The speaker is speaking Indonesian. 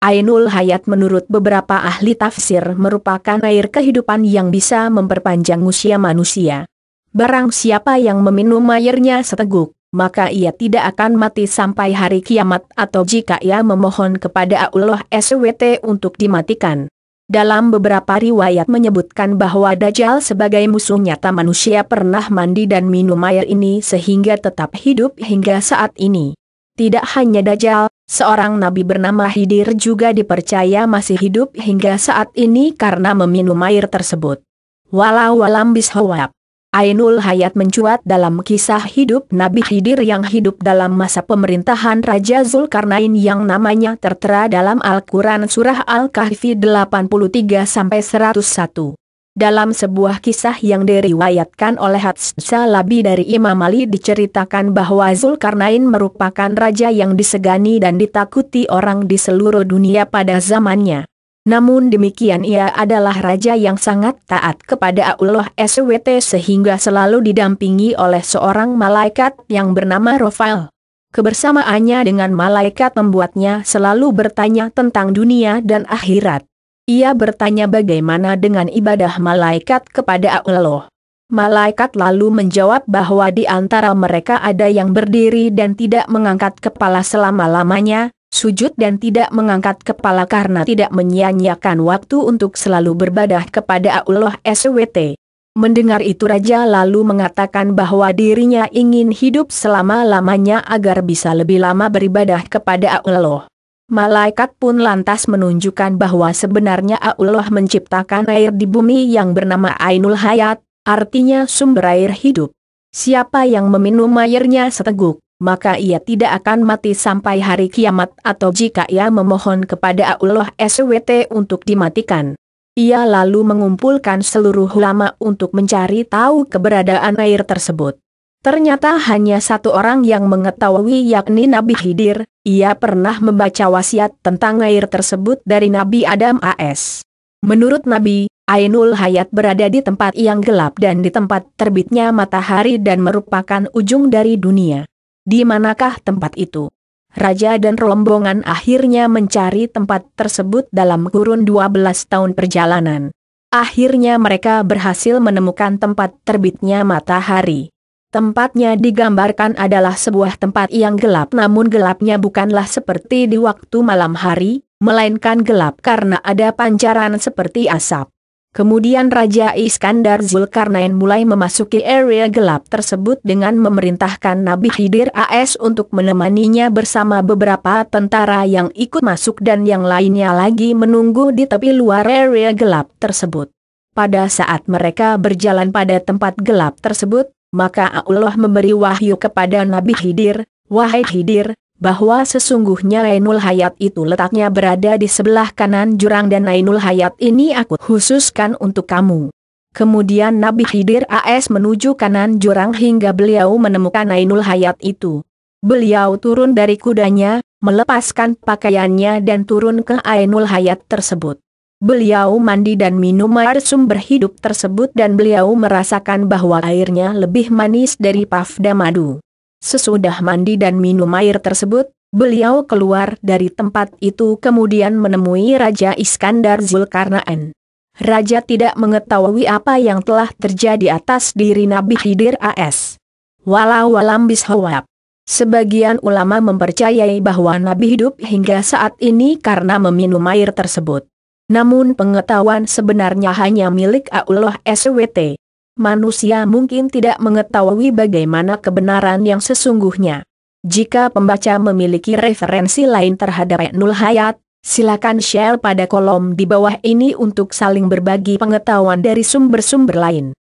Ainul Hayat menurut beberapa ahli tafsir merupakan air kehidupan yang bisa memperpanjang usia manusia. Barang siapa yang meminum airnya seteguk, maka ia tidak akan mati sampai hari kiamat atau jika ia memohon kepada Allah SWT untuk dimatikan. Dalam beberapa riwayat menyebutkan bahwa Dajjal sebagai musuh nyata manusia pernah mandi dan minum air ini sehingga tetap hidup hingga saat ini. Tidak hanya Dajjal, seorang nabi bernama Khidir juga dipercaya masih hidup hingga saat ini karena meminum air tersebut. Walau alam bishawab. Ainul Hayat mencuat dalam kisah hidup Nabi Khidir yang hidup dalam masa pemerintahan Raja Zulkarnain yang namanya tertera dalam Al-Quran Surah Al-Kahfi 83-101. Dalam sebuah kisah yang diriwayatkan oleh As-Salabi dari Imam Ali diceritakan bahwa Zulkarnain merupakan raja yang disegani dan ditakuti orang di seluruh dunia pada zamannya. Namun demikian ia adalah raja yang sangat taat kepada Allah SWT sehingga selalu didampingi oleh seorang malaikat yang bernama Rafael. Kebersamaannya dengan malaikat membuatnya selalu bertanya tentang dunia dan akhirat. Ia bertanya bagaimana dengan ibadah malaikat kepada Allah. Malaikat lalu menjawab bahwa di antara mereka ada yang berdiri dan tidak mengangkat kepala selama-lamanya, sujud dan tidak mengangkat kepala karena tidak menyia-nyiakan waktu untuk selalu beribadah kepada Allah SWT. Mendengar itu raja lalu mengatakan bahwa dirinya ingin hidup selama-lamanya agar bisa lebih lama beribadah kepada Allah. Malaikat pun lantas menunjukkan bahwa sebenarnya Allah menciptakan air di bumi yang bernama Ainul Hayat, artinya sumber air hidup. Siapa yang meminum airnya seteguk, maka ia tidak akan mati sampai hari kiamat atau jika ia memohon kepada Allah SWT untuk dimatikan. Ia lalu mengumpulkan seluruh ulama untuk mencari tahu keberadaan air tersebut. Ternyata hanya satu orang yang mengetahui yakni Nabi Khidir. Ia pernah membaca wasiat tentang air tersebut dari Nabi Adam AS. Menurut Nabi, Ainul Hayat berada di tempat yang gelap dan di tempat terbitnya matahari dan merupakan ujung dari dunia. Di manakah tempat itu? Raja dan rombongan akhirnya mencari tempat tersebut dalam kurun 12 tahun perjalanan. Akhirnya mereka berhasil menemukan tempat terbitnya matahari. Tempatnya digambarkan adalah sebuah tempat yang gelap, namun gelapnya bukanlah seperti di waktu malam hari, melainkan gelap karena ada pancaran seperti asap. Kemudian Raja Iskandar Zulkarnain mulai memasuki area gelap tersebut dengan memerintahkan Nabi Khidir AS untuk menemaninya bersama beberapa tentara yang ikut masuk dan yang lainnya lagi menunggu di tepi luar area gelap tersebut. Pada saat mereka berjalan pada tempat gelap tersebut, maka Allah memberi wahyu kepada Nabi Khidir, "Wahai Khidir, bahwa sesungguhnya Ainul Hayat itu letaknya berada di sebelah kanan jurang dan Ainul Hayat ini aku khususkan untuk kamu." Kemudian Nabi Khidir AS menuju kanan jurang hingga beliau menemukan Ainul Hayat itu. Beliau turun dari kudanya, melepaskan pakaiannya dan turun ke Ainul Hayat tersebut. Beliau mandi dan minum air sumber hidup tersebut dan beliau merasakan bahwa airnya lebih manis dari pavda madu. Sesudah mandi dan minum air tersebut, beliau keluar dari tempat itu kemudian menemui Raja Iskandar Zulkarnain. Raja tidak mengetahui apa yang telah terjadi atas diri Nabi Khidir AS. Walau alam bishawab. Sebagian ulama mempercayai bahwa Nabi hidup hingga saat ini karena meminum air tersebut. Namun pengetahuan sebenarnya hanya milik Allah SWT. Manusia mungkin tidak mengetahui bagaimana kebenaran yang sesungguhnya. Jika pembaca memiliki referensi lain terhadap Ainul Hayat, silakan share pada kolom di bawah ini untuk saling berbagi pengetahuan dari sumber-sumber lain.